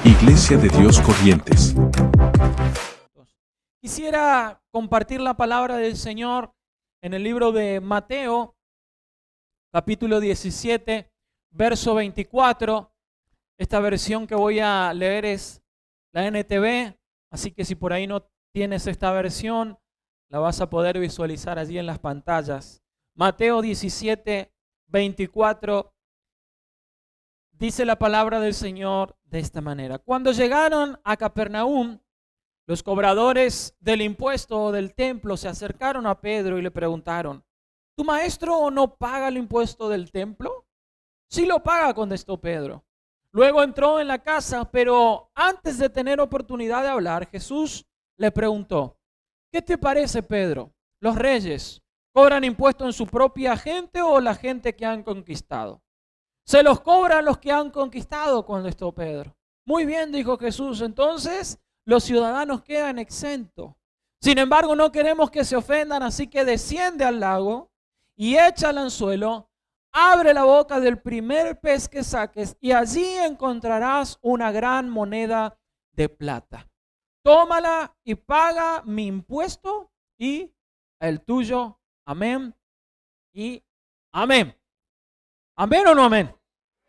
Iglesia de Dios Corrientes. Quisiera compartir la palabra del Señor en el libro de Mateo, capítulo 17, verso 24. Esta versión que voy a leer es la NTV, así que si por ahí no tienes esta versión, la vas a poder visualizar allí en las pantallas. Mateo 17, 24, dice la palabra del Señor de esta manera. Cuando llegaron a Capernaum, los cobradores del impuesto del templo se acercaron a Pedro y le preguntaron: ¿tu maestro no paga el impuesto del templo? Sí lo paga, contestó Pedro. Luego entró en la casa, pero antes de tener oportunidad de hablar, Jesús le preguntó: ¿qué te parece, Pedro? ¿Los reyes cobran impuestos en su propia gente o la gente que han conquistado? Se los cobran los que han conquistado, contestó Pedro. Muy bien, dijo Jesús, entonces los ciudadanos quedan exentos. Sin embargo, no queremos que se ofendan, así que desciende al lago y echa el anzuelo, abre la boca del primer pez que saques y allí encontrarás una gran moneda de plata. Tómala y paga mi impuesto y el tuyo. Amén y amén. ¿Amén o no amén?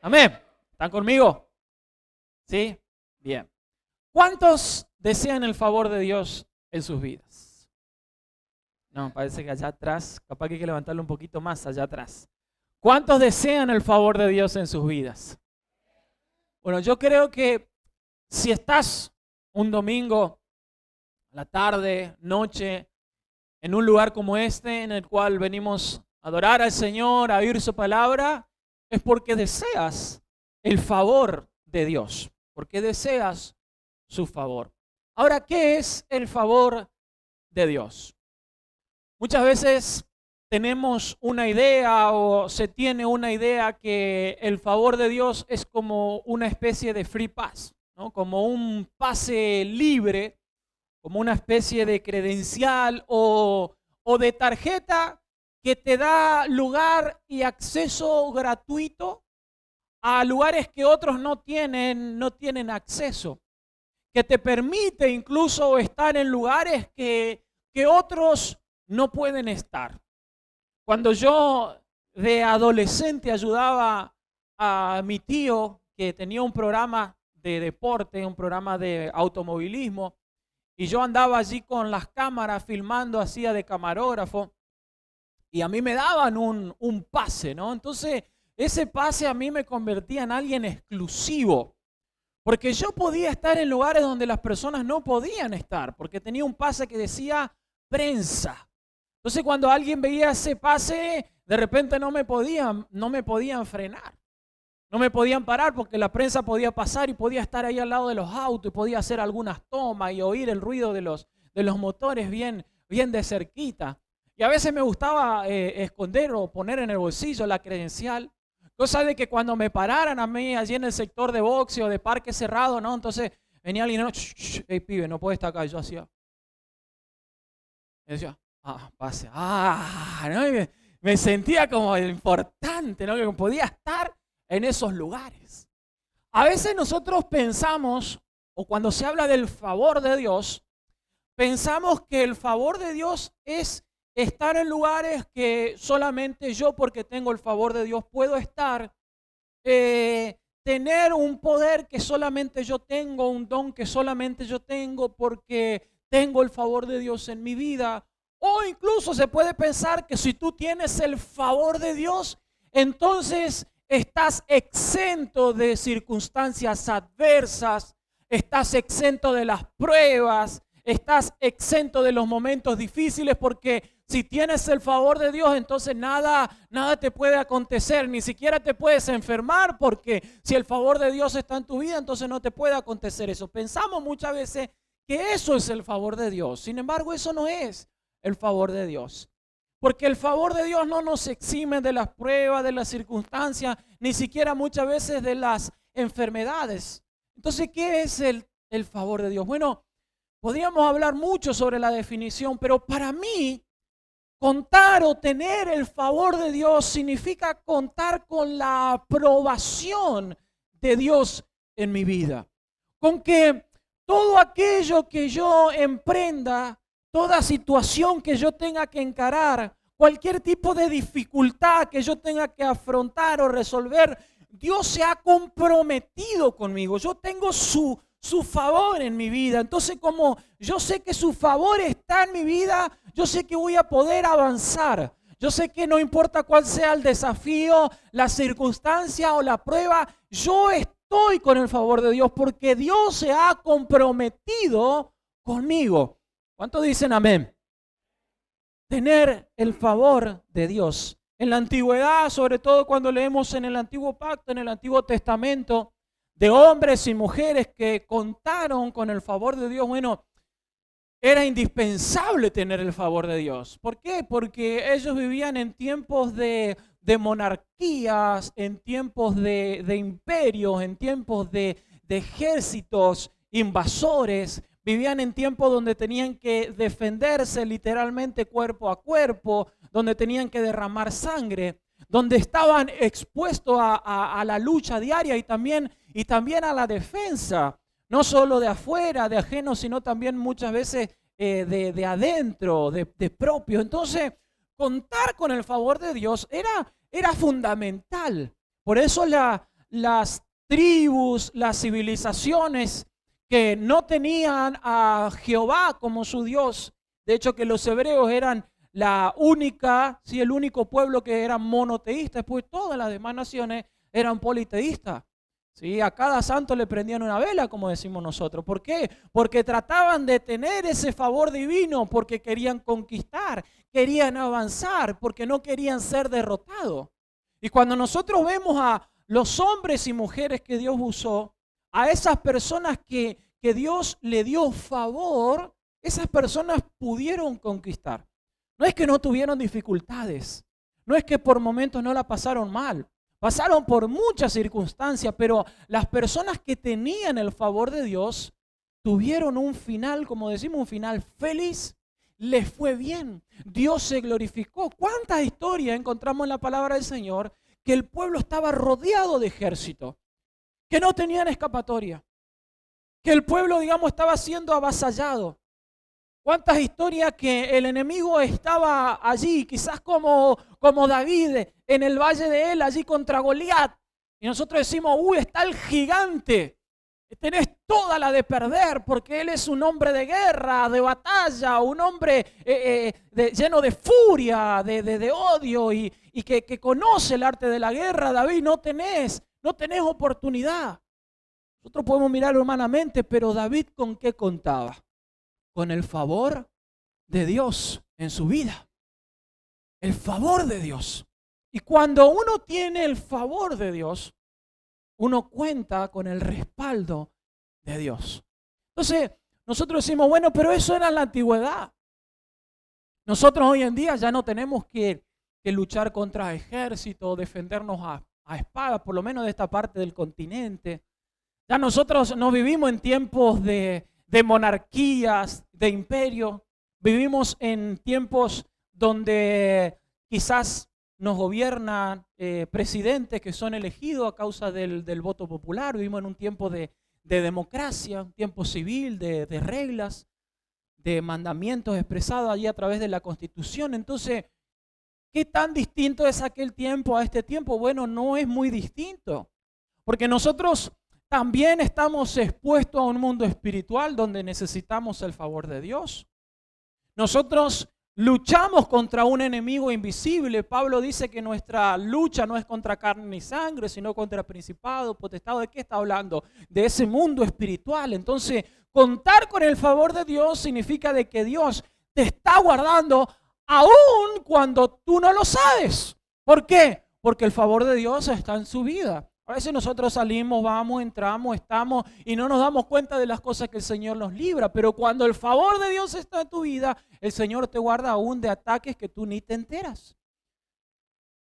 Amén. ¿Están conmigo? ¿Sí? Bien. ¿Cuántos desean el favor de Dios en sus vidas? No, parece que allá atrás, capaz que hay que levantarlo un poquito más allá atrás. ¿Cuántos desean el favor de Dios en sus vidas? Bueno, yo creo que si estás un domingo, la tarde, noche, en un lugar como este, en el cual venimos a adorar al Señor, a oír su palabra, es porque deseas el favor de Dios, porque deseas su favor. Ahora, ¿qué es el favor de Dios? Muchas veces tenemos una idea o se tiene una idea que el favor de Dios es como una especie de free pass, ¿no? Como un pase libre, como una especie de credencial o de tarjeta que te da lugar y acceso gratuito a lugares que otros no tienen acceso, que te permite incluso estar en lugares que otros no pueden estar. Cuando yo de adolescente ayudaba a mi tío que tenía un programa de deporte, un programa de automovilismo, y yo andaba allí con las cámaras filmando, hacía de camarógrafo, y a mí me daban un pase, ¿no? Entonces, ese pase a mí me convertía en alguien exclusivo, porque yo podía estar en lugares donde las personas no podían estar, porque tenía un pase que decía prensa. Entonces, cuando alguien veía ese pase, de repente no me podían frenar. No me podían parar porque la prensa podía pasar y podía estar ahí al lado de los autos y podía hacer algunas tomas y oír el ruido de los motores bien de cerquita. Y a veces me gustaba esconder o poner en el bolsillo la credencial. Cosa de que cuando me pararan a mí allí en el sector de boxeo o de parque cerrado, ¿no? Entonces venía alguien, no, hey, pibe, no puede estar acá. Y yo hacía. Y decía, pase. ¿No? Y me sentía como importante, ¿no? Que podía estar en esos lugares. A veces nosotros pensamos, o cuando se habla del favor de Dios, pensamos que el favor de Dios es estar en lugares que solamente yo, porque tengo el favor de Dios, puedo estar, tener un poder que solamente yo tengo, un don que solamente yo tengo, porque tengo el favor de Dios en mi vida. O incluso se puede pensar que si tú tienes el favor de Dios, entonces estás exento de circunstancias adversas, estás exento de las pruebas, estás exento de los momentos difíciles, porque si tienes el favor de Dios, entonces nada te puede acontecer, ni siquiera te puedes enfermar, porque si el favor de Dios está en tu vida, entonces no te puede acontecer eso. Pensamos muchas veces que eso es el favor de Dios. Sin embargo, eso no es el favor de Dios. Porque el favor de Dios no nos exime de las pruebas, de las circunstancias, ni siquiera muchas veces de las enfermedades. Entonces, ¿qué es el favor de Dios? Bueno, podríamos hablar mucho sobre la definición, pero para mí Contar o tener el favor de Dios significa contar con la aprobación de Dios en mi vida. Con que todo aquello que yo emprenda, toda situación que yo tenga que encarar, cualquier tipo de dificultad que yo tenga que afrontar o resolver, Dios se ha comprometido conmigo. Yo tengo su favor en mi vida. Entonces, como yo sé que su favor está en mi vida, yo sé que voy a poder avanzar. Yo sé que no importa cuál sea el desafío, la circunstancia o la prueba, yo estoy con el favor de Dios porque Dios se ha comprometido conmigo. ¿Cuántos dicen amén? Tener el favor de Dios. En la antigüedad, sobre todo cuando leemos en el Antiguo Pacto, en el Antiguo Testamento, de hombres y mujeres que contaron con el favor de Dios, bueno, era indispensable tener el favor de Dios. ¿Por qué? Porque ellos vivían en tiempos de monarquías, en tiempos de imperios, en tiempos de ejércitos invasores. Vivían en tiempos donde tenían que defenderse literalmente cuerpo a cuerpo, donde tenían que derramar sangre, donde estaban expuestos a la lucha diaria y también a la defensa, no solo de afuera, de ajeno, sino también muchas veces de adentro, de propio. Entonces, contar con el favor de Dios era fundamental. Por eso las tribus, las civilizaciones que no tenían a Jehová como su Dios, de hecho que los hebreos eran la única, sí, el único pueblo que era monoteísta, pues todas las demás naciones eran politeístas. Sí, a cada santo le prendían una vela, como decimos nosotros. ¿Por qué? Porque trataban de tener ese favor divino, porque querían conquistar, querían avanzar, porque no querían ser derrotados. Y cuando nosotros vemos a los hombres y mujeres que Dios usó, a esas personas que Dios le dio favor, esas personas pudieron conquistar. No es que no tuvieron dificultades, no es que por momentos no la pasaron mal, pasaron por muchas circunstancias, pero las personas que tenían el favor de Dios tuvieron un final, como decimos, un final feliz, les fue bien, Dios se glorificó. ¿Cuántas historias encontramos en la palabra del Señor que el pueblo estaba rodeado de ejército, que no tenían escapatoria, que el pueblo, digamos, estaba siendo avasallado? ¿Cuántas historias que el enemigo estaba allí, quizás como David en el valle de él, allí contra Goliat? Y nosotros decimos, está el gigante, tenés toda la de perder, porque él es un hombre de guerra, de batalla, un hombre lleno de furia, de odio y que conoce el arte de la guerra. David, no tenés oportunidad. Nosotros podemos mirarlo humanamente, pero David, ¿con qué contaba? Con el favor de Dios en su vida. El favor de Dios. Y cuando uno tiene el favor de Dios, uno cuenta con el respaldo de Dios. Entonces, nosotros decimos, bueno, pero eso era en la antigüedad. Nosotros hoy en día ya no tenemos que luchar contra ejércitos, defendernos a espada, por lo menos de esta parte del continente. Ya nosotros no vivimos en tiempos de monarquías, de imperio. Vivimos en tiempos donde quizás nos gobiernan presidentes que son elegidos a causa del voto popular. Vivimos en un tiempo de democracia, un tiempo civil, de reglas, de mandamientos expresados allí a través de la Constitución. Entonces, ¿qué tan distinto es aquel tiempo a este tiempo? Bueno, no es muy distinto, porque nosotros también estamos expuestos a un mundo espiritual donde necesitamos el favor de Dios. Nosotros luchamos contra un enemigo invisible. Pablo dice que nuestra lucha no es contra carne ni sangre, sino contra principados, potestados. ¿De qué está hablando? De ese mundo espiritual. Entonces, contar con el favor de Dios significa de que Dios te está guardando aún cuando tú no lo sabes. ¿Por qué? Porque el favor de Dios está en su vida. A veces nosotros salimos, vamos, entramos, estamos y no nos damos cuenta de las cosas que el Señor nos libra. Pero cuando el favor de Dios está en tu vida, el Señor te guarda aún de ataques que tú ni te enteras.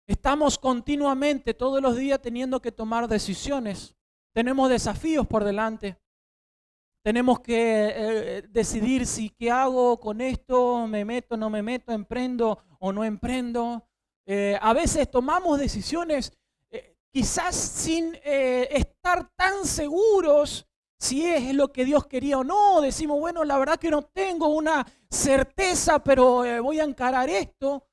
Estamos continuamente, todos los días, teniendo que tomar decisiones. Tenemos desafíos por delante. Tenemos que decidir si qué hago con esto, me meto, no me meto, emprendo o no emprendo. A veces tomamos decisiones quizás sin estar tan seguros si es lo que Dios quería o no. Decimos, bueno, la verdad que no tengo una certeza, pero voy a encarar esto.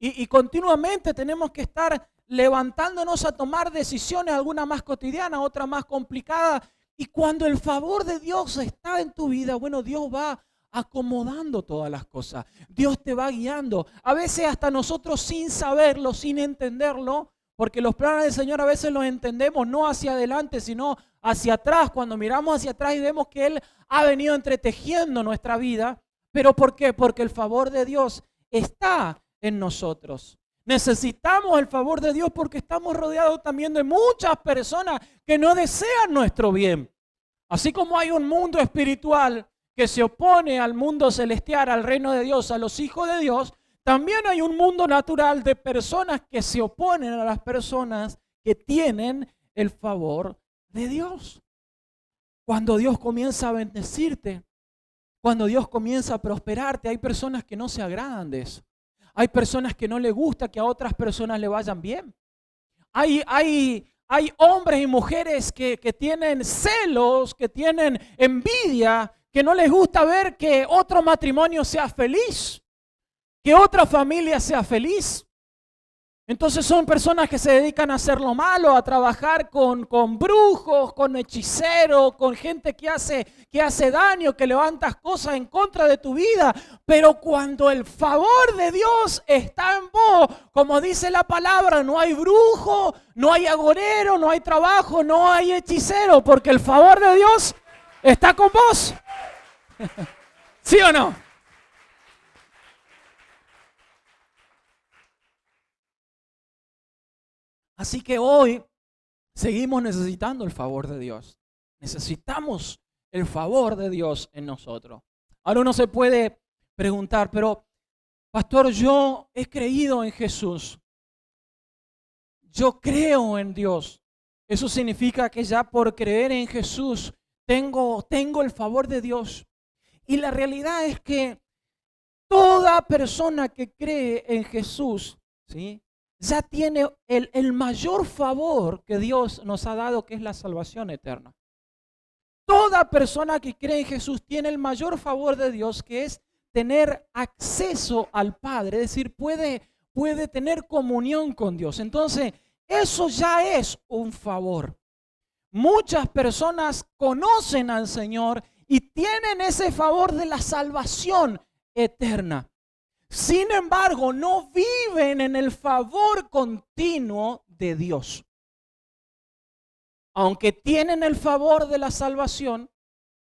Y continuamente tenemos que estar levantándonos a tomar decisiones, alguna más cotidiana, otra más complicada. Y cuando el favor de Dios está en tu vida, bueno, Dios va acomodando todas las cosas. Dios te va guiando. A veces hasta nosotros sin saberlo, sin entenderlo, porque los planes del Señor a veces los entendemos no hacia adelante, sino hacia atrás. Cuando miramos hacia atrás y vemos que Él ha venido entretejiendo nuestra vida. ¿Pero por qué? Porque el favor de Dios está en nosotros. Necesitamos el favor de Dios porque estamos rodeados también de muchas personas que no desean nuestro bien. Así como hay un mundo espiritual que se opone al mundo celestial, al reino de Dios, a los hijos de Dios, también hay un mundo natural de personas que se oponen a las personas que tienen el favor de Dios. Cuando Dios comienza a bendecirte, cuando Dios comienza a prosperarte, hay personas que no se agradan de eso. Hay personas que no les gusta que a otras personas le vayan bien. Hay hombres y mujeres que tienen celos, que tienen envidia, que no les gusta ver que otro matrimonio sea feliz, que otra familia sea feliz. Entonces son personas que se dedican a hacer lo malo, a trabajar con brujos, con hechiceros, con gente que hace daño, que levantas cosas en contra de tu vida. Pero cuando el favor de Dios está en vos, como dice la palabra, no hay brujo, no hay agorero, no hay trabajo, no hay hechicero, porque el favor de Dios está con vos. ¿Sí o no? Así que hoy seguimos necesitando el favor de Dios. Necesitamos el favor de Dios en nosotros. Ahora uno se puede preguntar, pero pastor, yo he creído en Jesús. Yo creo en Dios. Eso significa que ya por creer en Jesús tengo el favor de Dios. Y la realidad es que toda persona que cree en Jesús, ¿sí?, ya tiene el mayor favor que Dios nos ha dado, que es la salvación eterna. Toda persona que cree en Jesús tiene el mayor favor de Dios, que es tener acceso al Padre, es decir, puede tener comunión con Dios. Entonces, eso ya es un favor. Muchas personas conocen al Señor y tienen ese favor de la salvación eterna. Sin embargo, no viven en el favor continuo de Dios. Aunque tienen el favor de la salvación,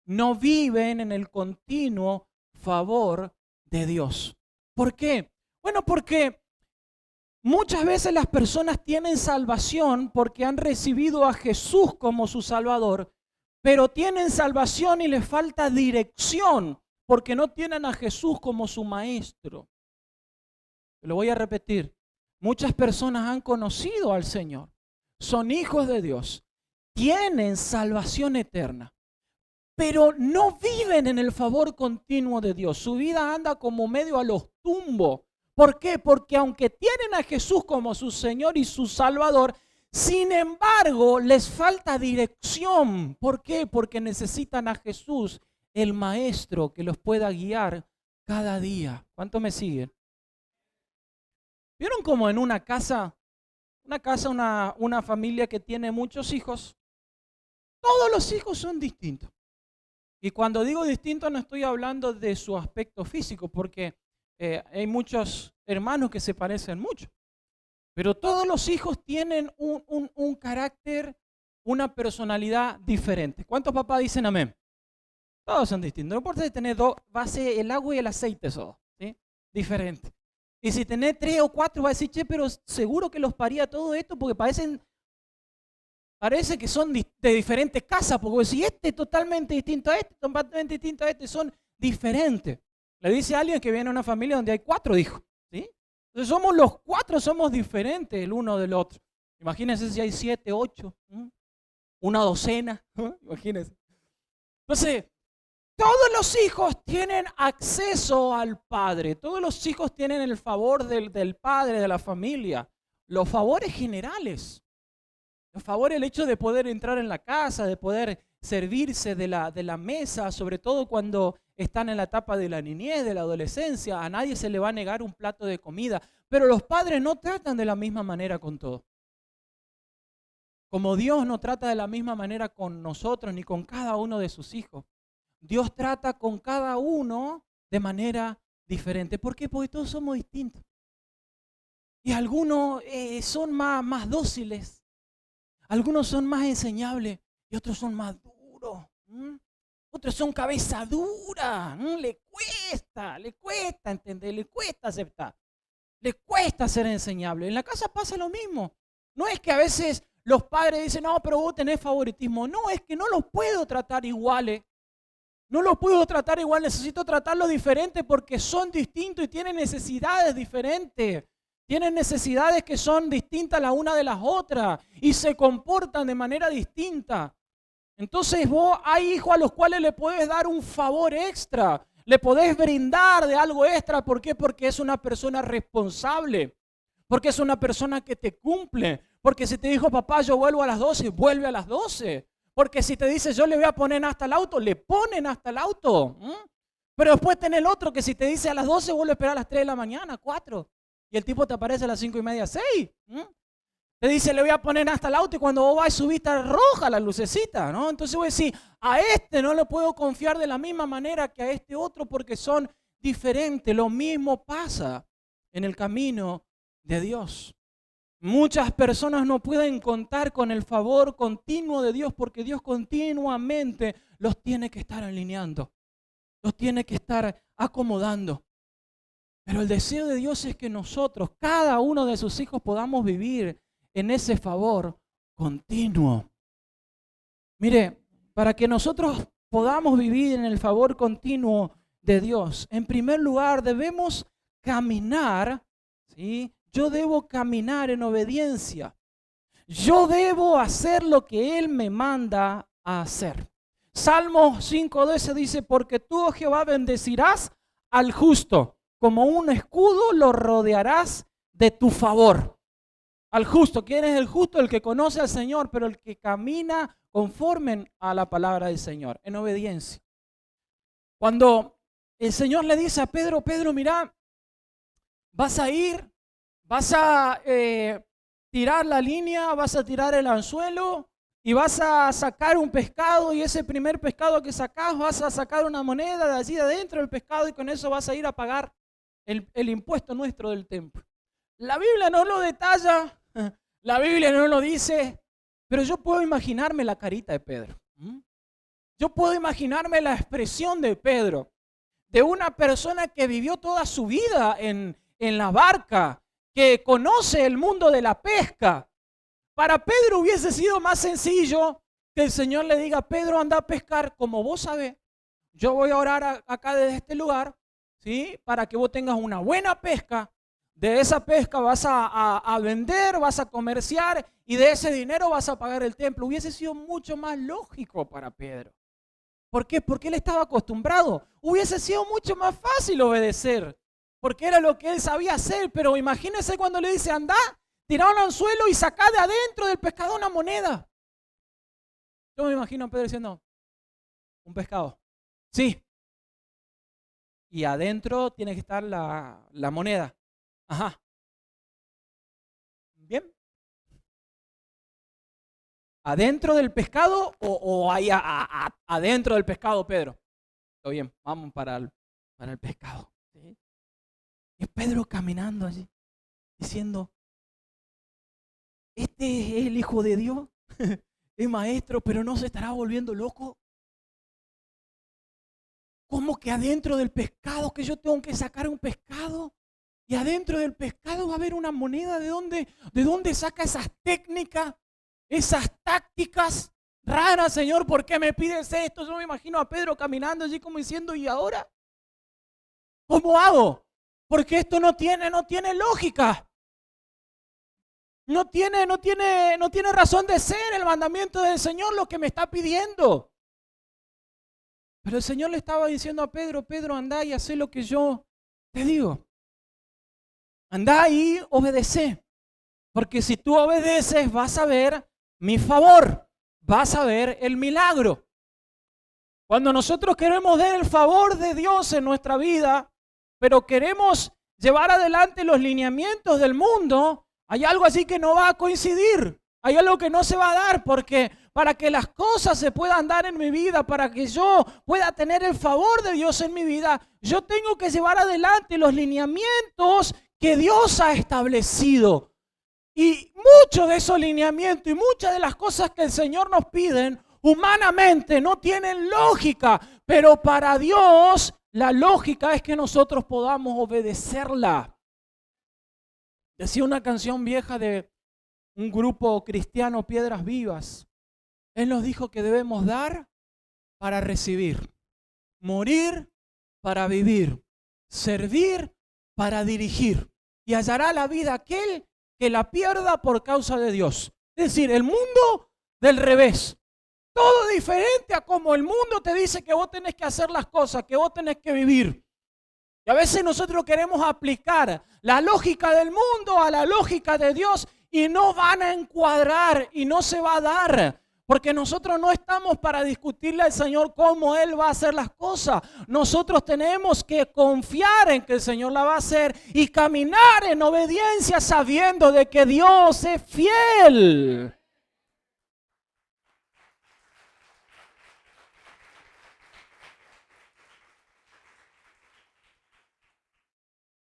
no viven en el continuo favor de Dios. ¿Por qué? Bueno, porque muchas veces las personas tienen salvación porque han recibido a Jesús como su Salvador, pero tienen salvación y les falta dirección porque no tienen a Jesús como su Maestro. Lo voy a repetir. Muchas personas han conocido al Señor, son hijos de Dios, tienen salvación eterna, pero no viven en el favor continuo de Dios. Su vida anda como medio a los tumbos. ¿Por qué? Porque aunque tienen a Jesús como su Señor y su Salvador, sin embargo les falta dirección. ¿Por qué? Porque necesitan a Jesús, el Maestro, que los pueda guiar cada día. ¿Cuánto me siguen? ¿Vieron como en una familia que tiene muchos hijos? Todos los hijos son distintos. Y cuando digo distintos no estoy hablando de su aspecto físico, porque hay muchos hermanos que se parecen mucho. Pero todos los hijos tienen un carácter, una personalidad diferente. ¿Cuántos papás dicen amén? Todos son distintos. No importa si tenés dos, va a ser el agua y el aceite solo, ¿sí? Diferente. Y si tenés 3 o 4, va a decir, che, pero seguro que los paría todo esto porque parece que son de diferentes casas, porque si este es totalmente distinto a este, totalmente distinto a este, son diferentes. Le dice a alguien que viene a una familia donde hay 4 hijos, ¿sí? Entonces somos los 4, somos diferentes el uno del otro. Imagínense si hay 7, 8, una docena, imagínense. Entonces, Todos los hijos tienen acceso al Padre. Todos los hijos tienen el favor del Padre, de la familia. Los favores generales. Los favores, el hecho de poder entrar en la casa, de poder servirse de la mesa, sobre todo cuando están en la etapa de la niñez, de la adolescencia. A nadie se le va a negar un plato de comida. Pero los padres no tratan de la misma manera con todo. Como Dios no trata de la misma manera con nosotros ni con cada uno de sus hijos. Dios trata con cada uno de manera diferente. ¿Por qué? Porque todos somos distintos. Y algunos son más dóciles. Algunos son más enseñables y otros son más duros. Otros son cabeza dura. Le cuesta entender, le cuesta aceptar. Le cuesta ser enseñable. En la casa pasa lo mismo. No es que a veces los padres dicen, no, pero vos tenés favoritismo. No, es que no los puedo tratar iguales. No los puedo tratar igual, necesito tratarlos diferente porque son distintos y tienen necesidades diferentes. Tienen necesidades que son distintas la una de las otras y se comportan de manera distinta. Entonces vos hay hijos a los cuales le podés dar un favor extra, le podés brindar de algo extra. ¿Por qué? Porque es una persona responsable, porque es una persona que te cumple, porque si te dijo papá yo vuelvo a las 12, vuelve a las 12. Porque si te dice yo le voy a poner hasta el auto, le ponen hasta el auto. Pero después tenés el otro que si te dice a las 12 vuelve a esperar a las 3 de la mañana, 4. Y el tipo te aparece a las 5:30, 6. Te dice, le voy a poner hasta el auto y cuando vos vas subir está roja la lucecita, ¿no? Entonces vos decís, a este no le puedo confiar de la misma manera que a este otro porque son diferentes. Lo mismo pasa en el camino de Dios. Muchas personas no pueden contar con el favor continuo de Dios porque Dios continuamente los tiene que estar alineando, los tiene que estar acomodando. Pero el deseo de Dios es que nosotros, cada uno de sus hijos, podamos vivir en ese favor continuo. Mire, para que nosotros podamos vivir en el favor continuo de Dios, en primer lugar debemos caminar, ¿sí? Yo debo caminar en obediencia. Yo debo hacer lo que Él me manda a hacer. Salmo 5:12 dice, porque tú, oh Jehová, bendecirás al justo. Como un escudo lo rodearás de tu favor. Al justo. ¿Quién es el justo? El que conoce al Señor, pero el que camina conforme a la palabra del Señor, en obediencia. Cuando el Señor le dice a Pedro, Pedro, mira, vas a ir, vas a tirar la línea, vas a tirar el anzuelo y vas a sacar un pescado y ese primer pescado que sacás vas a sacar una moneda de allí adentro del pescado y con eso vas a ir a pagar el impuesto nuestro del templo. La Biblia no lo detalla, la Biblia no lo dice, pero yo puedo imaginarme la carita de Pedro. Yo puedo imaginarme la expresión de Pedro, de una persona que vivió toda su vida en la barca, que conoce el mundo de la pesca. Para Pedro hubiese sido más sencillo que el Señor le diga, Pedro, anda a pescar, como vos sabés, yo voy a orar acá desde este lugar, ¿sí? Para que vos tengas una buena pesca. De esa pesca vas a vender, vas a comerciar y de ese dinero vas a pagar el templo. Hubiese sido mucho más lógico para Pedro. ¿Por qué? Porque él estaba acostumbrado. Hubiese sido mucho más fácil obedecer, porque era lo que él sabía hacer. Pero imagínense cuando le dice, anda, tira un anzuelo y saca de adentro del pescado una moneda. Yo me imagino a Pedro diciendo, un pescado. Sí. Y adentro tiene que estar la moneda. Ajá. Bien. ¿Adentro del pescado o ahí adentro del pescado, Pedro? Todo bien, vamos para el pescado. ¿Sí? Y Pedro caminando allí, diciendo, este es el Hijo de Dios, es maestro, pero no se estará volviendo loco. ¿Cómo que adentro del pescado, que yo tengo que sacar un pescado? Y adentro del pescado va a haber una moneda. ¿De dónde saca esas técnicas, esas tácticas raras, Señor? ¿Por qué me pides esto? Yo me imagino a Pedro caminando allí como diciendo, ¿y ahora? ¿Cómo hago? Porque esto no tiene lógica. No tiene razón de ser el mandamiento del Señor lo que me está pidiendo. Pero el Señor le estaba diciendo a Pedro, Pedro, anda y haz lo que yo te digo. Anda y obedece. Porque si tú obedeces vas a ver mi favor, vas a ver el milagro. Cuando nosotros queremos ver el favor de Dios en nuestra vida, pero queremos llevar adelante los lineamientos del mundo, hay algo así que no va a coincidir. Hay algo que no se va a dar, porque para que las cosas se puedan dar en mi vida, para que yo pueda tener el favor de Dios en mi vida, yo tengo que llevar adelante los lineamientos que Dios ha establecido. Y muchos de esos lineamientos y muchas de las cosas que el Señor nos pide, humanamente no tienen lógica, pero para Dios la lógica es que nosotros podamos obedecerla. Decía una canción vieja de un grupo cristiano, Piedras Vivas. Él nos dijo que debemos dar para recibir, morir para vivir, servir para dirigir. Y hallará la vida aquel que la pierda por causa de Dios. Es decir, el mundo del revés. Todo diferente a como el mundo te dice que vos tenés que hacer las cosas, que vos tenés que vivir. Y a veces nosotros queremos aplicar la lógica del mundo a la lógica de Dios y no van a encuadrar y no se va a dar. Porque nosotros no estamos para discutirle al Señor cómo Él va a hacer las cosas. Nosotros tenemos que confiar en que el Señor la va a hacer y caminar en obediencia sabiendo de que Dios es fiel.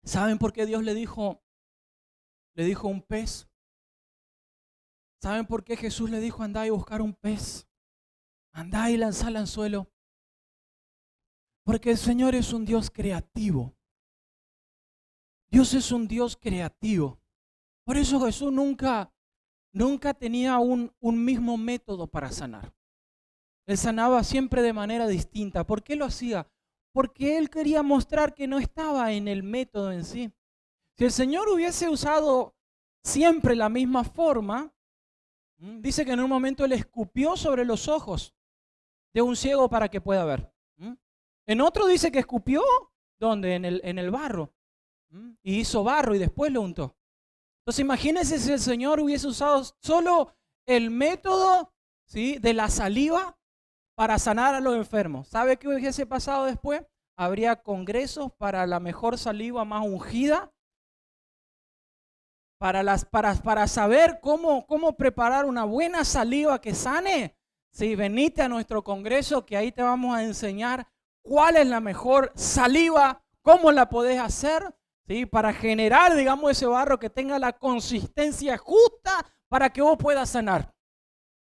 ¿Saben por qué Dios le dijo un pez? ¿Saben por qué Jesús le dijo andá y buscar un pez? Andá y lanzar el anzuelo. Porque el Señor es un Dios creativo. Dios es un Dios creativo. Por eso Jesús nunca tenía un mismo método para sanar. Él sanaba siempre de manera distinta. ¿Por qué lo hacía? Porque Él quería mostrar que no estaba en el método en sí. Si el Señor hubiese usado siempre la misma forma, dice que en un momento Él escupió sobre los ojos de un ciego para que pueda ver. En otro dice que escupió, ¿dónde? En el barro. Y hizo barro y después lo untó. Entonces imagínense si el Señor hubiese usado solo el método, ¿sí?, de la saliva para sanar a los enfermos. ¿Sabe qué hubiese pasado después? Habría congresos para la mejor saliva más ungida, para saber cómo preparar una buena saliva que sane. Sí, venite a nuestro congreso que ahí te vamos a enseñar cuál es la mejor saliva, cómo la podés hacer, ¿sí?, para generar, digamos, ese barro que tenga la consistencia justa para que vos puedas sanar.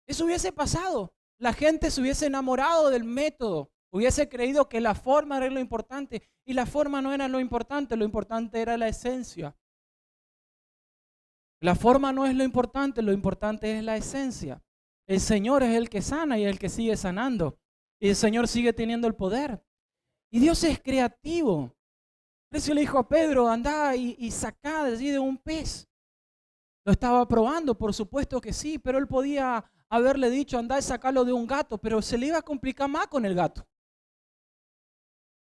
Eso hubiese pasado. La gente se hubiese enamorado del método, hubiese creído que la forma era lo importante y la forma no era lo importante era la esencia. La forma no es lo importante es la esencia. El Señor es el que sana y el que sigue sanando. Y el Señor sigue teniendo el poder. Y Dios es creativo. Por eso le dijo a Pedro, andá y sacá de allí de un pez. Lo estaba probando, por supuesto que sí, pero él podía haberle dicho, andá y sacarlo de un gato, pero se le iba a complicar más con el gato.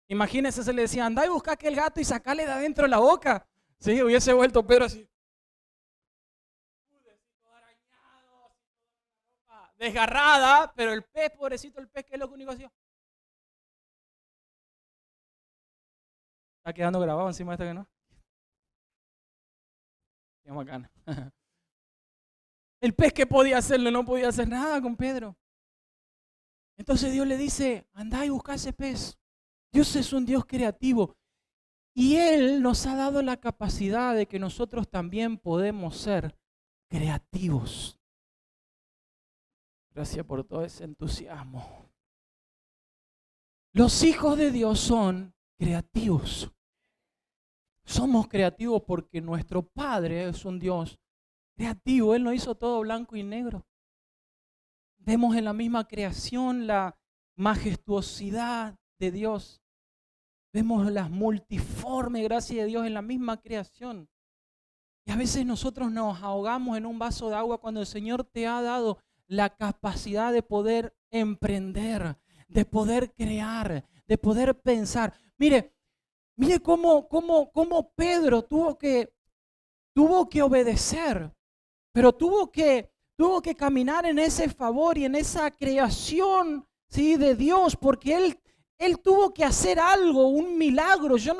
Imagínense, se le decía, andá y busca aquel gato y sacale de adentro de la boca. Sí, hubiese vuelto Pedro así. Desgarrada, pero el pez, pobrecito, el pez, que es lo único que hacía. Está quedando grabado encima de esta que no. Qué bacana. El pez que podía hacerlo, no podía hacer nada con Pedro. Entonces Dios le dice, andá y busca ese pez. Dios es un Dios creativo. Y Él nos ha dado la capacidad de que nosotros también podemos ser creativos. Gracias por todo ese entusiasmo. Los hijos de Dios son creativos. Somos creativos porque nuestro Padre es un Dios creativo. Él no hizo todo blanco y negro. Vemos en la misma creación la majestuosidad de Dios. Vemos las multiformes gracias de Dios en la misma creación. Y a veces nosotros nos ahogamos en un vaso de agua cuando el Señor te ha dado la capacidad de poder emprender, de poder crear, de poder pensar. Mire cómo Pedro tuvo que obedecer, pero tuvo que caminar en ese favor y en esa creación, ¿sí?, de Dios, porque él tuvo que hacer algo, un milagro. Yo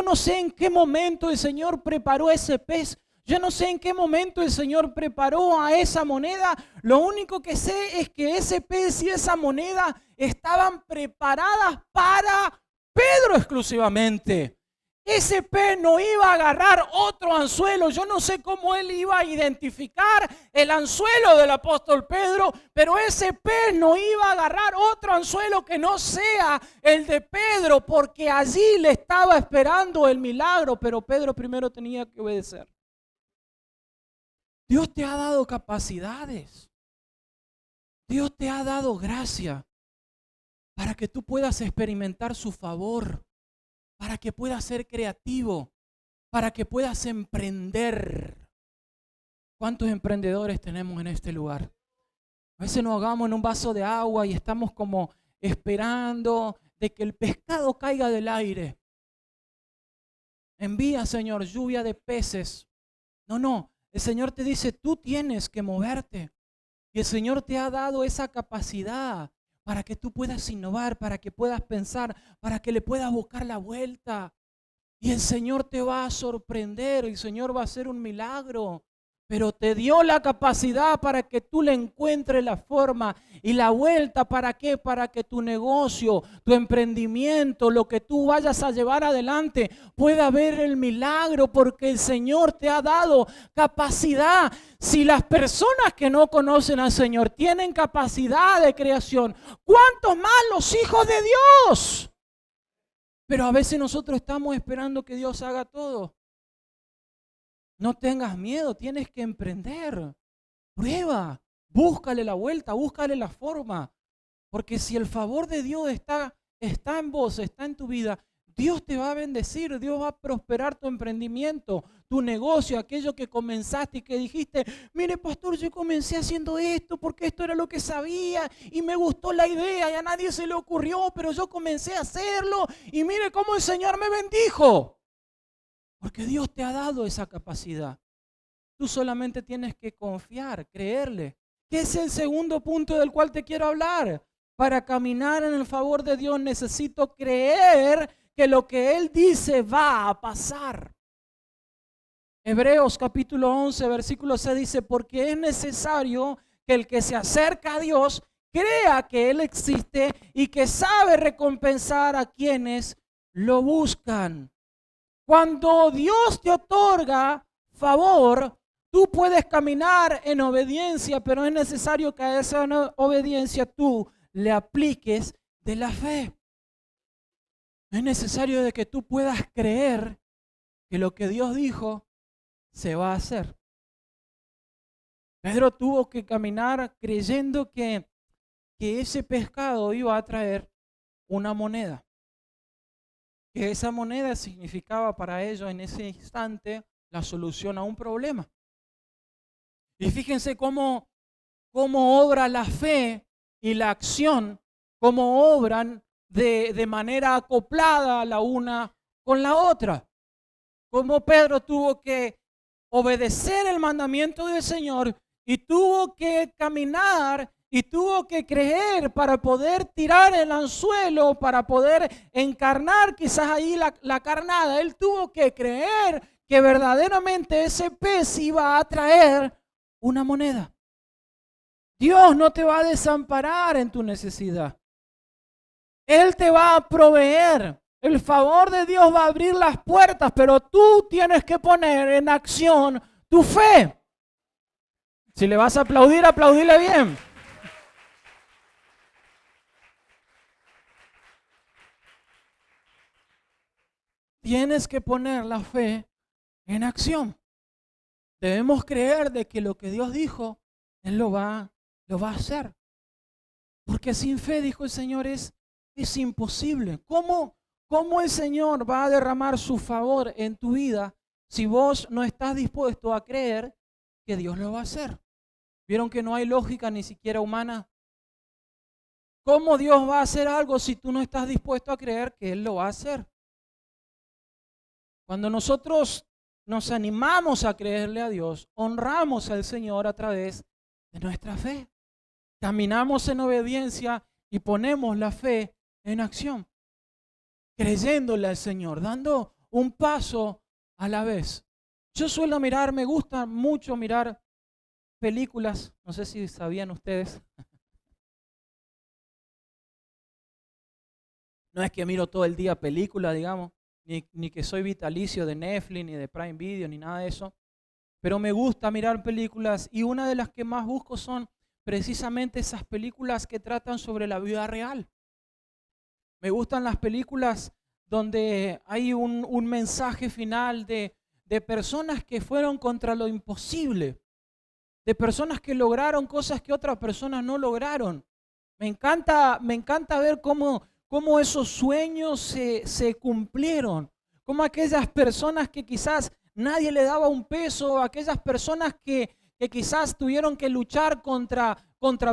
no sé en qué momento el Señor preparó ese pez. Yo no sé en qué momento el Señor preparó a esa moneda. Lo único que sé es que ese pez y esa moneda estaban preparadas para Pedro exclusivamente. Ese pez no iba a agarrar otro anzuelo. Yo no sé cómo él iba a identificar el anzuelo del apóstol Pedro, pero ese pez no iba a agarrar otro anzuelo que no sea el de Pedro, porque allí le estaba esperando el milagro. Pero Pedro primero tenía que obedecer. Dios te ha dado capacidades. Dios te ha dado gracia para que tú puedas experimentar su favor, para que puedas ser creativo, para que puedas emprender. ¿Cuántos emprendedores tenemos en este lugar? A veces nos ahogamos en un vaso de agua y estamos como esperando de que el pescado caiga del aire. Envía, Señor, lluvia de peces. No. El Señor te dice, tú tienes que moverte. Y el Señor te ha dado esa capacidad para que tú puedas innovar, para que puedas pensar, para que le puedas buscar la vuelta. Y el Señor te va a sorprender, el Señor va a hacer un milagro. Pero te dio la capacidad para que tú le encuentres la forma y la vuelta. ¿Para qué? Para que tu negocio, tu emprendimiento, lo que tú vayas a llevar adelante, pueda ver el milagro, porque el Señor te ha dado capacidad. Si las personas que no conocen al Señor tienen capacidad de creación, ¿cuántos más los hijos de Dios? Pero a veces nosotros estamos esperando que Dios haga todo. No tengas miedo, tienes que emprender. Prueba, búscale la vuelta, búscale la forma. Porque si el favor de Dios está en vos, está en tu vida, Dios te va a bendecir, Dios va a prosperar tu emprendimiento, tu negocio, aquello que comenzaste y que dijiste, mire pastor, yo comencé haciendo esto porque esto era lo que sabía y me gustó la idea y a nadie se le ocurrió, pero yo comencé a hacerlo y mire cómo el Señor me bendijo. Porque Dios te ha dado esa capacidad. Tú solamente tienes que confiar, creerle. ¿Qué es el segundo punto del cual te quiero hablar? Para caminar en el favor de Dios necesito creer que lo que Él dice va a pasar. Hebreos capítulo 11, versículo 6 dice, porque es necesario que el que se acerca a Dios crea que Él existe y que sabe recompensar a quienes lo buscan. Cuando Dios te otorga favor, tú puedes caminar en obediencia, pero es necesario que a esa obediencia tú le apliques de la fe. Es necesario de que tú puedas creer que lo que Dios dijo se va a hacer. Pedro tuvo que caminar creyendo que ese pescado iba a traer una moneda. Que esa moneda significaba para ellos en ese instante la solución a un problema. Y fíjense cómo obra la fe y la acción, cómo obran de manera acoplada la una con la otra. Como Pedro tuvo que obedecer el mandamiento del Señor y tuvo que caminar y tuvo que creer para poder tirar el anzuelo, para poder encarnar quizás ahí la carnada. Él tuvo que creer que verdaderamente ese pez iba a traer una moneda. Dios no te va a desamparar en tu necesidad. Él te va a proveer. El favor de Dios va a abrir las puertas, pero tú tienes que poner en acción tu fe. Si le vas a aplaudir, aplaudile bien. Tienes que poner la fe en acción. Debemos creer de que lo que Dios dijo, Él lo va a hacer. Porque sin fe, dijo el Señor, es imposible. ¿Cómo el Señor va a derramar su favor en tu vida si vos no estás dispuesto a creer que Dios lo va a hacer? ¿Vieron que no hay lógica ni siquiera humana? ¿Cómo Dios va a hacer algo si tú no estás dispuesto a creer que Él lo va a hacer? Cuando nosotros nos animamos a creerle a Dios, honramos al Señor a través de nuestra fe. Caminamos en obediencia y ponemos la fe en acción, creyéndole al Señor, dando un paso a la vez. Yo suelo mirar, me gusta mucho mirar películas, no sé si sabían ustedes. No es que miro todo el día películas, digamos, ni que soy vitalicio de Netflix, ni de Prime Video, ni nada de eso. Pero me gusta mirar películas y una de las que más busco son precisamente esas películas que tratan sobre la vida real. Me gustan las películas donde hay un mensaje final de personas que fueron contra lo imposible, de personas que lograron cosas que otras personas no lograron. Me encanta ver cómo esos sueños se cumplieron, cómo aquellas personas que quizás nadie le daba un peso, aquellas personas que quizás tuvieron que luchar contra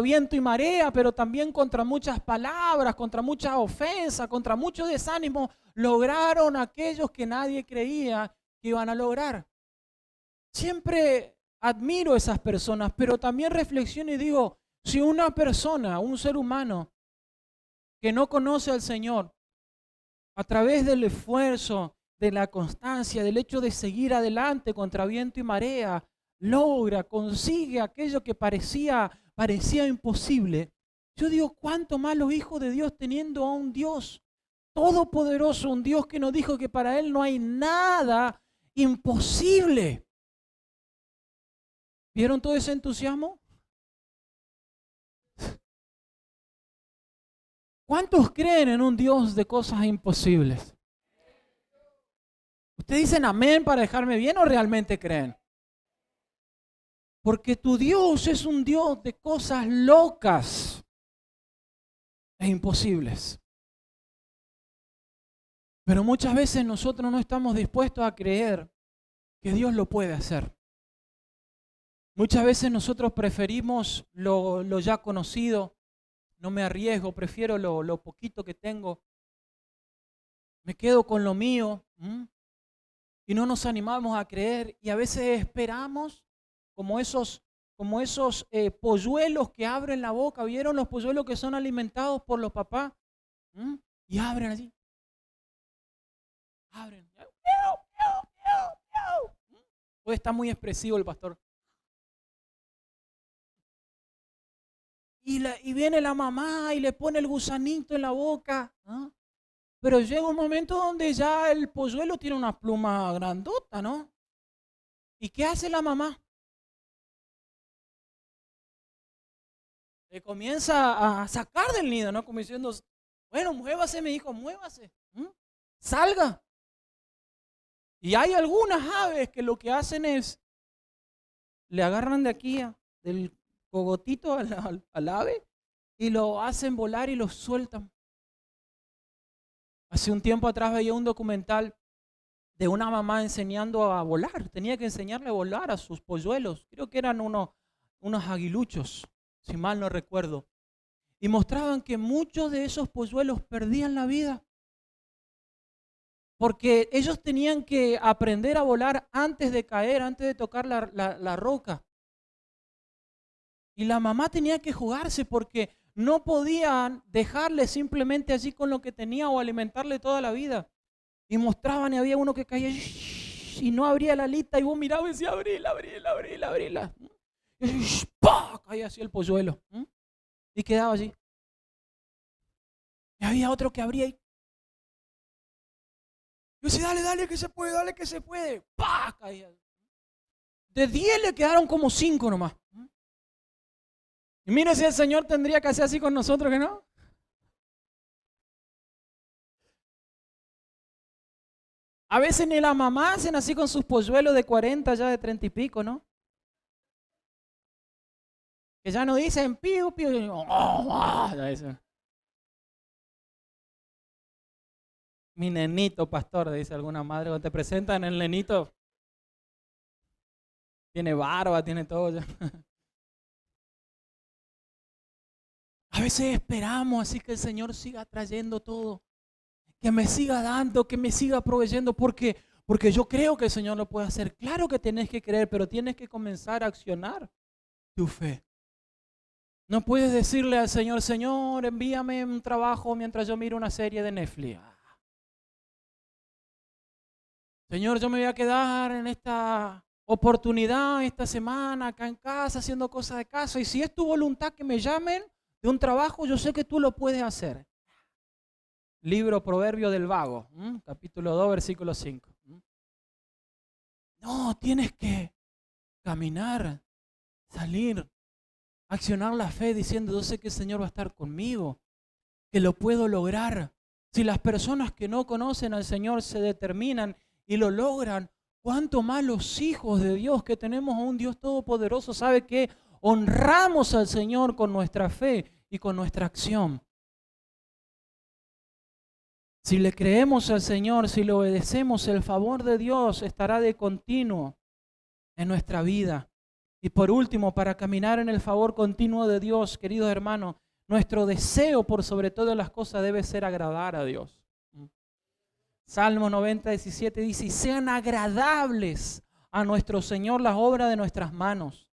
viento y marea, pero también contra muchas palabras, contra muchas ofensas, contra mucho desánimo, lograron aquellos que nadie creía que iban a lograr. Siempre admiro a esas personas, pero también reflexiono y digo, si una persona, un ser humano que no conoce al Señor, a través del esfuerzo, de la constancia, del hecho de seguir adelante contra viento y marea, consigue aquello que parecía imposible. Yo digo, ¿cuánto más los hijos de Dios teniendo a un Dios todopoderoso, un Dios que nos dijo que para Él no hay nada imposible? ¿Vieron todo ese entusiasmo? ¿Cuántos creen en un Dios de cosas imposibles? ¿Ustedes dicen amén para dejarme bien o realmente creen? Porque tu Dios es un Dios de cosas locas e imposibles. Pero muchas veces nosotros no estamos dispuestos a creer que Dios lo puede hacer. Muchas veces nosotros preferimos lo ya conocido. No me arriesgo, prefiero lo poquito que tengo. Me quedo con lo mío. Y no nos animamos a creer. Y a veces esperamos como esos polluelos que abren la boca. ¿Vieron los polluelos que son alimentados por los papás? Y abren allí. Abren. Hoy está muy expresivo el pastor. Y viene la mamá y le pone el gusanito en la boca. Pero llega un momento donde ya el polluelo tiene una pluma grandota, ¿no? ¿Y qué hace la mamá? Le comienza a sacar del nido, ¿no? Como diciendo, bueno, muévase, mi hijo, muévase. Salga. Y hay algunas aves que lo que hacen es, le agarran de aquí, del cogotito al ave, y lo hacen volar y lo sueltan. Hace un tiempo atrás veía un documental de una mamá enseñando a volar. Tenía que enseñarle a volar a sus polluelos. Creo que eran unos aguiluchos, si mal no recuerdo. Y mostraban que muchos de esos polluelos perdían la vida. Porque ellos tenían que aprender a volar antes de caer, antes de tocar la roca. Y la mamá tenía que jugarse porque no podían dejarle simplemente así con lo que tenía o alimentarle toda la vida. Y mostraban y había uno que caía y no abría la alita y vos mirabas y decías, abrila. Y ¡pah! Caía así el polluelo. Y quedaba allí. Y había otro que abría y yo decía, dale que se puede. ¡Pah! Caía. De 10 le quedaron como 5 nomás. Y mire si el Señor tendría que hacer así con nosotros, ¿que no? A veces ni las mamás hacen así con sus polluelos de 40, ya de 30 y pico, ¿no? Que ya no dicen piu, piu. Ya dicen. Mi nenito, pastor, dice alguna madre. Cuando te presentan el nenito, tiene barba, tiene todo ya. A veces esperamos así que el Señor siga trayendo todo, que me siga dando, que me siga proveyendo, porque yo creo que el Señor lo puede hacer. Claro que tenés que creer, pero tienes que comenzar a accionar tu fe. No puedes decirle al Señor, Señor, envíame un trabajo mientras yo miro una serie de Netflix. Señor, yo me voy a quedar en esta oportunidad, esta semana, acá en casa, haciendo cosas de casa. Y si es tu voluntad que me llamen de un trabajo, yo sé que tú lo puedes hacer. Libro Proverbio del Vago, capítulo 2, versículo 5. No, tienes que caminar, salir, accionar la fe diciendo, yo sé que el Señor va a estar conmigo, que lo puedo lograr. Si las personas que no conocen al Señor se determinan y lo logran, cuánto más los hijos de Dios que tenemos a un Dios todopoderoso, sabe que honramos al Señor con nuestra fe y con nuestra acción. Si le creemos al Señor, si le obedecemos, el favor de Dios estará de continuo en nuestra vida. Y por último, para caminar en el favor continuo de Dios, queridos hermanos, nuestro deseo por sobre todas las cosas debe ser agradar a Dios. Salmo 90, 17 dice, y sean agradables a nuestro Señor las obras de nuestras manos.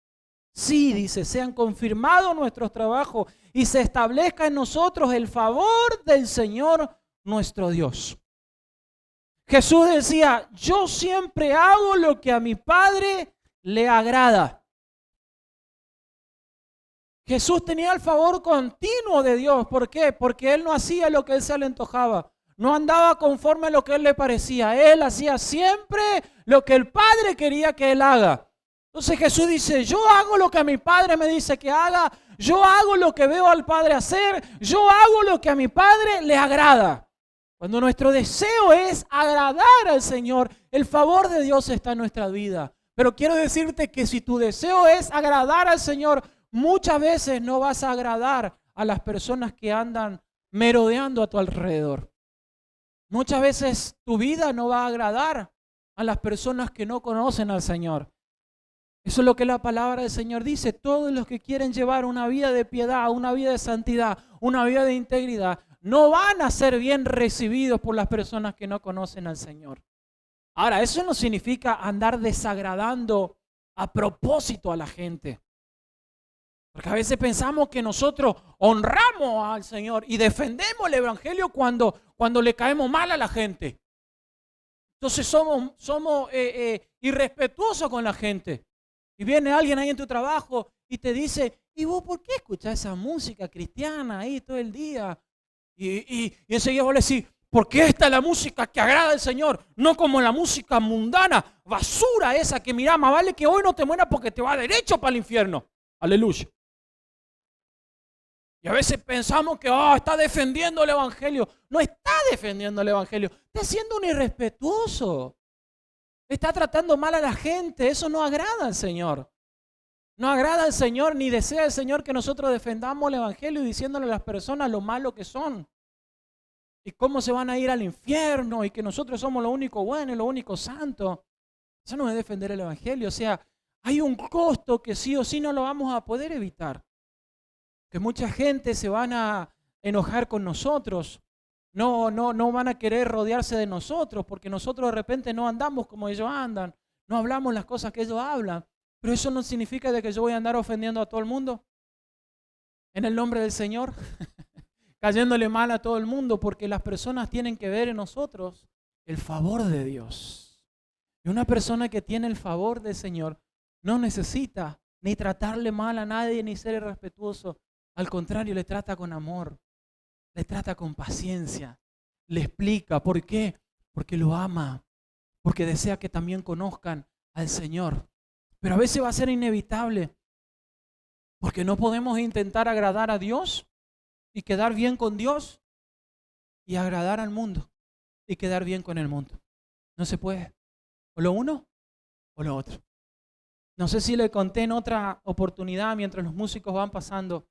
Sí, dice, sean confirmados nuestros trabajos y se establezca en nosotros el favor del Señor nuestro Dios. Jesús decía, yo siempre hago lo que a mi Padre le agrada. Jesús tenía el favor continuo de Dios. ¿Por qué? Porque Él no hacía lo que a Él se le antojaba. No andaba conforme a lo que a Él le parecía. Él hacía siempre lo que el Padre quería que Él haga. Entonces Jesús dice, yo hago lo que a mi Padre me dice que haga. Yo hago lo que veo al Padre hacer. Yo hago lo que a mi Padre le agrada. Cuando nuestro deseo es agradar al Señor, el favor de Dios está en nuestra vida. Pero quiero decirte que si tu deseo es agradar al Señor, muchas veces no vas a agradar a las personas que andan merodeando a tu alrededor. Muchas veces tu vida no va a agradar a las personas que no conocen al Señor. Eso es lo que la palabra del Señor dice. Todos los que quieren llevar una vida de piedad, una vida de santidad, una vida de integridad, no van a ser bien recibidos por las personas que no conocen al Señor. Ahora, eso no significa andar desagradando a propósito a la gente. Porque a veces pensamos que nosotros honramos al Señor y defendemos el Evangelio cuando le caemos mal a la gente. Entonces somos irrespetuosos con la gente. Y viene alguien ahí en tu trabajo y te dice, ¿y vos por qué escuchás esa música cristiana ahí todo el día? Y enseguida vos le decís, porque esta es la música que agrada al Señor, no como la música mundana, basura esa que mirá, más vale que hoy no te mueras porque te va derecho para el infierno. Aleluya. Y a veces pensamos que está defendiendo el Evangelio. No está defendiendo el Evangelio, está siendo un irrespetuoso. Está tratando mal a la gente, eso no agrada al Señor. No agrada al Señor ni desea el Señor que nosotros defendamos el Evangelio diciéndole a las personas lo malo que son. Y cómo se van a ir al infierno y que nosotros somos lo único bueno y lo único santo. Eso no es defender el Evangelio. O sea, hay un costo que sí o sí no lo vamos a poder evitar. Que mucha gente se van a enojar con nosotros. No van a querer rodearse de nosotros porque nosotros de repente no andamos como ellos andan. No hablamos las cosas que ellos hablan. Pero eso no significa de que yo voy a andar ofendiendo a todo el mundo. En el nombre del Señor. Cayéndole mal a todo el mundo porque las personas tienen que ver en nosotros el favor de Dios. Y una persona que tiene el favor del Señor no necesita ni tratarle mal a nadie ni ser irrespetuoso. Al contrario, le trata con amor, le trata con paciencia, le explica. ¿Por qué? Porque lo ama, porque desea que también conozcan al Señor. Pero a veces va a ser inevitable porque no podemos intentar agradar a Dios y quedar bien con Dios y agradar al mundo y quedar bien con el mundo. No se puede. O lo uno o lo otro. No sé si le conté en otra oportunidad mientras los músicos van pasando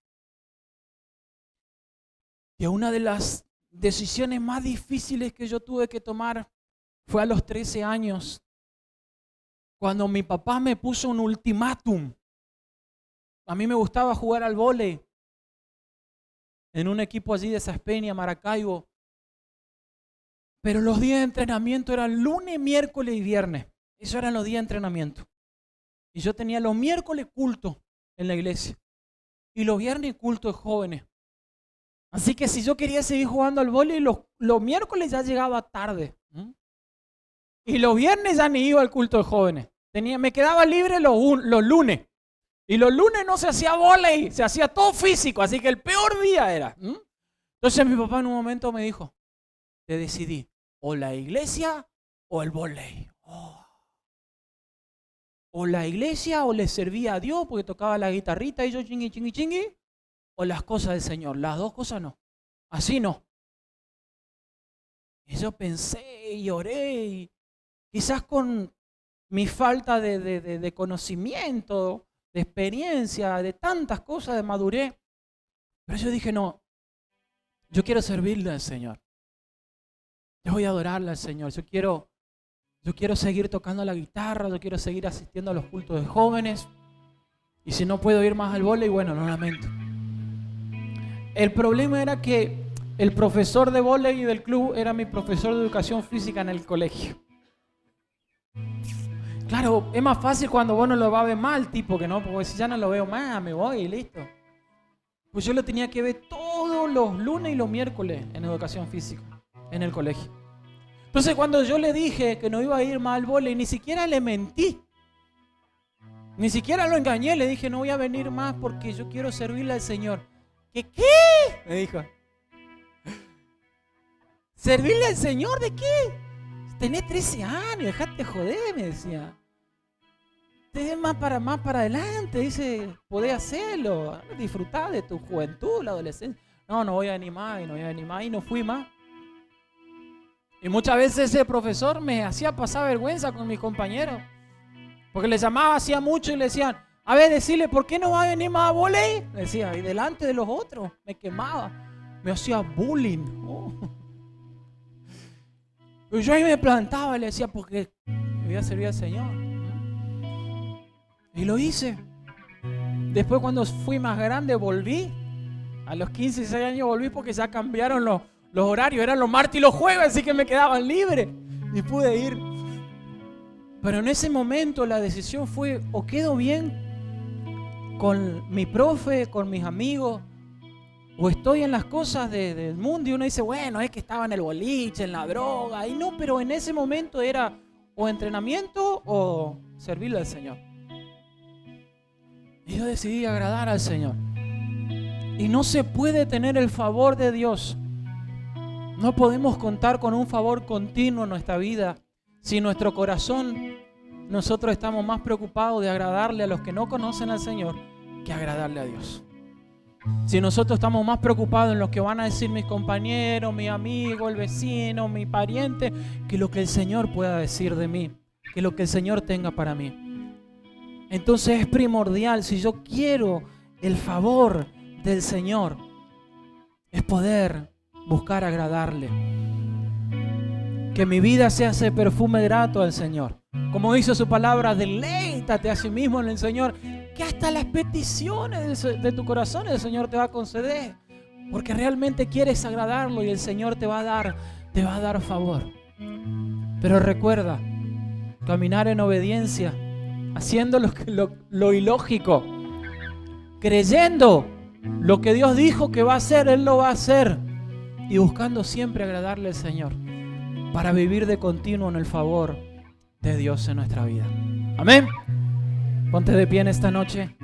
que una de las decisiones más difíciles que yo tuve que tomar fue a los 13 años, cuando mi papá me puso un ultimátum. A mí me gustaba jugar al vóley en un equipo allí de Saspeña, Maracaibo. Pero los días de entrenamiento eran lunes, miércoles y viernes. Esos eran los días de entrenamiento. Y yo tenía los miércoles culto en la iglesia y los viernes culto de jóvenes. Así que si yo quería seguir jugando al vóley, los miércoles ya llegaba tarde. Y los viernes ya ni iba al culto de jóvenes. Me quedaba libre los lunes. Y los lunes no se hacía vóley, se hacía todo físico. Así que el peor día era. Entonces mi papá en un momento me dijo, te decidí, o la iglesia o el vóley. O la iglesia o le servía a Dios porque tocaba la guitarrita y yo chingui, chingui, chingui. O las cosas del Señor. Las dos cosas no. Así no. Y yo pensé y oré y quizás con mi falta de conocimiento, de experiencia, de tantas cosas, de madurez. Pero yo dije, no, yo quiero servirle al Señor. Yo voy a adorarle al Señor. Yo quiero seguir tocando la guitarra, yo quiero seguir asistiendo a los cultos de jóvenes. Y si no puedo ir más al vóley, bueno, lo lamento. El problema era que el profesor de vóley y del club era mi profesor de educación física en el colegio. Claro, es más fácil cuando vos no lo vas a ver mal, tipo que no, porque si ya no lo veo más, me voy y listo. Pues yo lo tenía que ver todos los lunes y los miércoles en educación física, en el colegio. Entonces cuando yo le dije que no iba a ir más al vóley, ni siquiera le mentí. Ni siquiera lo engañé, le dije no voy a venir más porque yo quiero servirle al Señor. ¿Qué? Me dijo. ¿Servirle al Señor de qué? Tenés 13 años, dejate joder, me decía. Tenés más para adelante, dice, podés hacerlo, disfrutar de tu juventud, la adolescencia. No voy a animar y no fui más. Y muchas veces ese profesor me hacía pasar vergüenza con mis compañeros. Porque les llamaba hacía mucho y le decían, a ver, decirle, ¿por qué no va a venir más a vóley? Le decía, y delante de los otros, me quemaba. Me hacía bullying. Y yo ahí me plantaba y le decía, porque me voy a servir al Señor. Y lo hice. Después cuando fui más grande volví. A los 15, 16 años volví porque ya cambiaron los horarios. Eran los martes y los jueves, así que me quedaban libres. Y pude ir. Pero en ese momento la decisión fue, o quedo bien con mi profe, con mis amigos, o estoy en las cosas del mundo y uno dice, bueno, es que estaba en el boliche, en la droga, y no, pero en ese momento era o entrenamiento o servirle al Señor. Y yo decidí agradar al Señor. Y no se puede tener el favor de Dios. No podemos contar con un favor continuo en nuestra vida si nuestro corazón, nosotros estamos más preocupados de agradarle a los que no conocen al Señor que agradarle a Dios. Si nosotros estamos más preocupados en lo que van a decir mis compañeros, mi amigo, el vecino, mi pariente, que lo que el Señor pueda decir de mí, que lo que el Señor tenga para mí. Entonces es primordial, si yo quiero el favor del Señor, es poder buscar agradarle. Que mi vida sea ese perfume grato al Señor. Como dice su palabra, deleítate a sí mismo en el Señor, que hasta las peticiones de tu corazón el Señor te va a conceder, porque realmente quieres agradarlo y el Señor te va a dar favor. Pero recuerda, caminar en obediencia, haciendo lo ilógico, creyendo lo que Dios dijo que va a hacer, Él lo va a hacer, y buscando siempre agradarle al Señor para vivir de continuo en el favor de Dios en nuestra vida. Amén. Ponte de pie en esta noche.